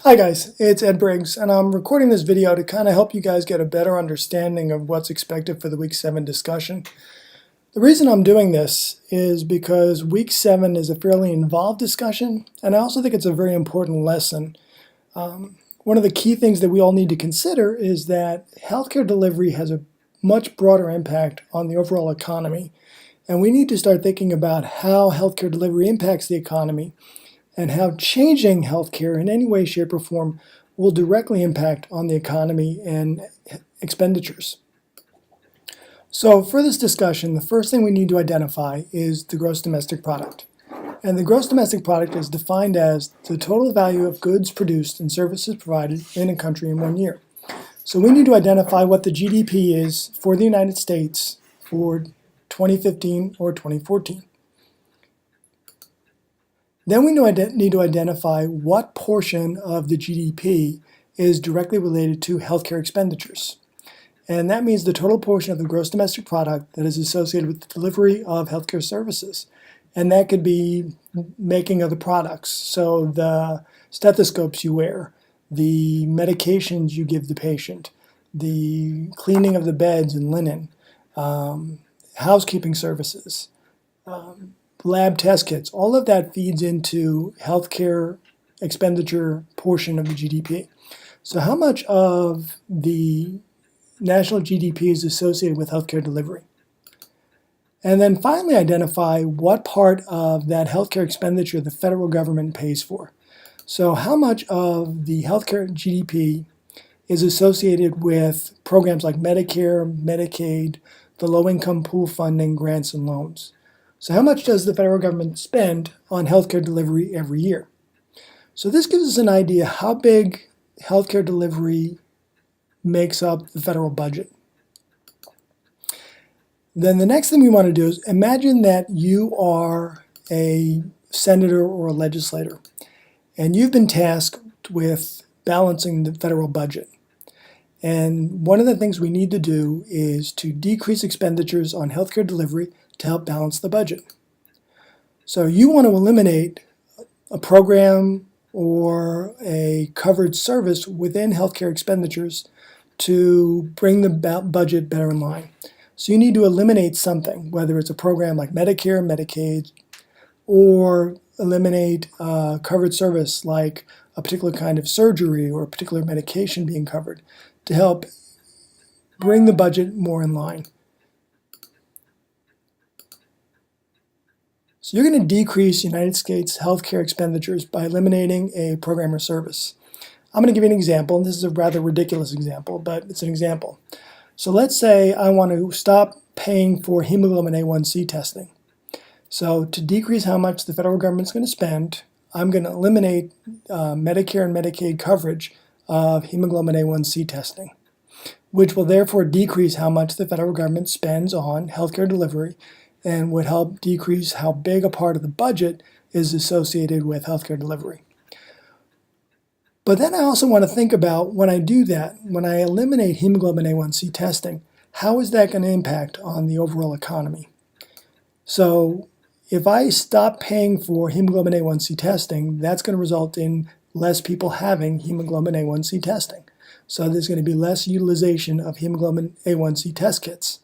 Hi guys, it's Ed Briggs, and I'm recording this video to kind of help you guys get a better understanding of what's expected for the Week 7 discussion. The reason I'm doing this is because Week 7 is a fairly involved discussion, and I also think it's a very important lesson. One of the key things that we all need to consider is that healthcare delivery has a much broader impact on the overall economy, and we need to start thinking about how healthcare delivery impacts the economy and how changing healthcare in any way, shape, or form will directly impact on the economy and expenditures. So for this discussion, the first thing we need to identify is the gross domestic product. And the gross domestic product is defined as the total value of goods produced and services provided in a country in 1 year. So we need to identify what the GDP is for the United States for 2015 or 2014. Then we need to identify what portion of the GDP is directly related to healthcare expenditures. And that means the total portion of the gross domestic product that is associated with the delivery of healthcare services. And that could be making of the products. So the stethoscopes you wear, the medications you give the patient, the cleaning of the beds and linen, housekeeping services, lab test kits, all of that feeds into healthcare expenditure portion of the GDP. So how much of the national GDP is associated with healthcare delivery? And then finally identify what part of that healthcare expenditure the federal government pays for. So how much of the healthcare GDP is associated with programs like Medicare, Medicaid, the low-income pool funding, grants, and loans? So how much does the federal government spend on healthcare delivery every year? So this gives us an idea how big healthcare delivery makes up the federal budget. Then the next thing we want to do is imagine that you are a senator or a legislator, and you've been tasked with balancing the federal budget. And one of the things we need to do is to decrease expenditures on healthcare delivery to help balance the budget. So you want to eliminate a program or a covered service within healthcare expenditures to bring the budget better in line. So you need to eliminate something, whether it's a program like Medicare, Medicaid, or eliminate a covered service like a particular kind of surgery or a particular medication being covered to help bring the budget more in line. So you're going to decrease United States healthcare expenditures by eliminating a program or service. I'm going to give you an example, and this is a rather ridiculous example, but it's an example. So let's say I want to stop paying for hemoglobin A1C testing. So to decrease how much the federal government's going to spend, I'm going to eliminate Medicare and Medicaid coverage of hemoglobin A1C testing, which will therefore decrease how much the federal government spends on healthcare delivery and would help decrease how big a part of the budget is associated with healthcare delivery. But then I also want to think about when I do that, when I eliminate hemoglobin A1C testing, how is that going to impact on the overall economy? So if I stop paying for hemoglobin A1C testing, that's going to result in less people having hemoglobin A1C testing. So there's going to be less utilization of hemoglobin A1C test kits.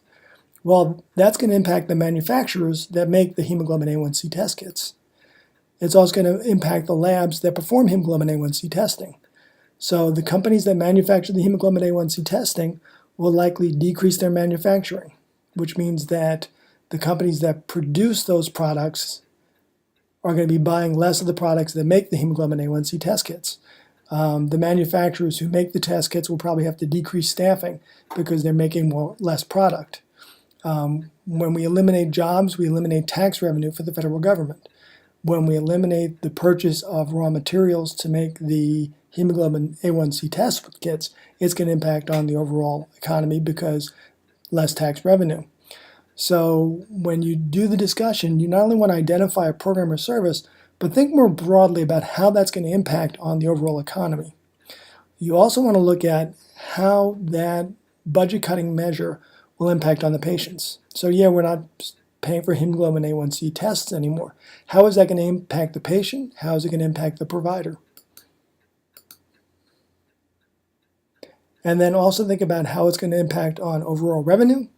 Well, that's going to impact the manufacturers that make the hemoglobin A1C test kits. It's also going to impact the labs that perform hemoglobin A1C testing. So the companies that manufacture the hemoglobin A1C testing will likely decrease their manufacturing, which means that the companies that produce those products are going to be buying less of the products that make the hemoglobin A1C test kits. The manufacturers who make the test kits will probably have to decrease staffing because they're making less product. When we eliminate jobs, we eliminate tax revenue for the federal government. When we eliminate the purchase of raw materials to make the hemoglobin A1C test kits, it's going to impact on the overall economy because less tax revenue. So when you do the discussion, you not only want to identify a program or service, but think more broadly about how that's going to impact on the overall economy. You also want to look at how that budget cutting measure will impact on the patients. So yeah, we're not paying for hemoglobin A1C tests anymore. How is that going to impact the patient? How is it going to impact the provider? and then also think about how it's going to impact on overall revenue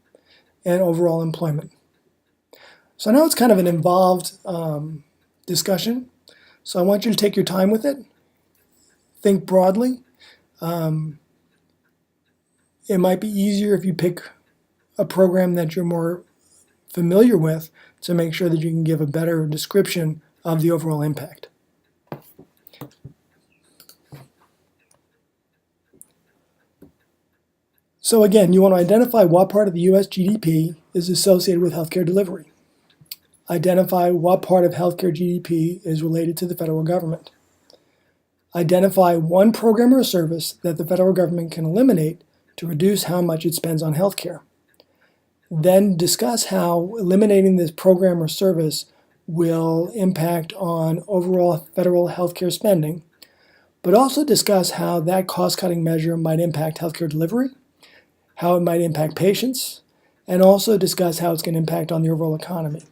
and overall employment. So I know it's kind of an involved discussion, so I want you to take your time with it. Think broadly. It might be easier if you pick a program that you're more familiar with to make sure that you can give a better description of the overall impact. So again, you want to identify what part of the U.S. GDP is associated with healthcare delivery. Identify what part of healthcare GDP is related to the federal government. Identify one program or service that the federal government can eliminate to reduce how much it spends on healthcare. Then discuss how eliminating this program or service will impact on overall federal healthcare spending, but also discuss how that cost-cutting measure might impact healthcare delivery, how it might impact patients, and also discuss how it's going to impact on the overall economy.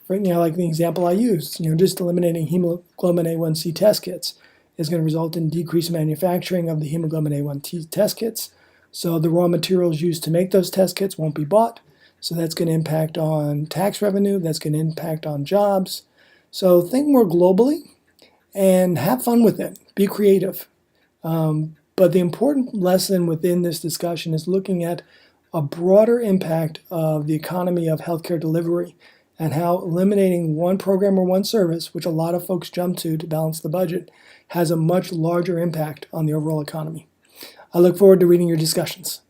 Right now, like the example I used, just eliminating hemoglobin A1C test kits is going to result in decreased manufacturing of the hemoglobin A1C test kits. So the raw materials used to make those test kits won't be bought. So that's going to impact on tax revenue. That's going to impact on jobs. So think more globally and have fun with it. Be creative. But the important lesson within this discussion is looking at a broader impact of the economy of healthcare delivery and how eliminating one program or one service, which a lot of folks jump to balance the budget, has a much larger impact on the overall economy. I look forward to reading your discussions.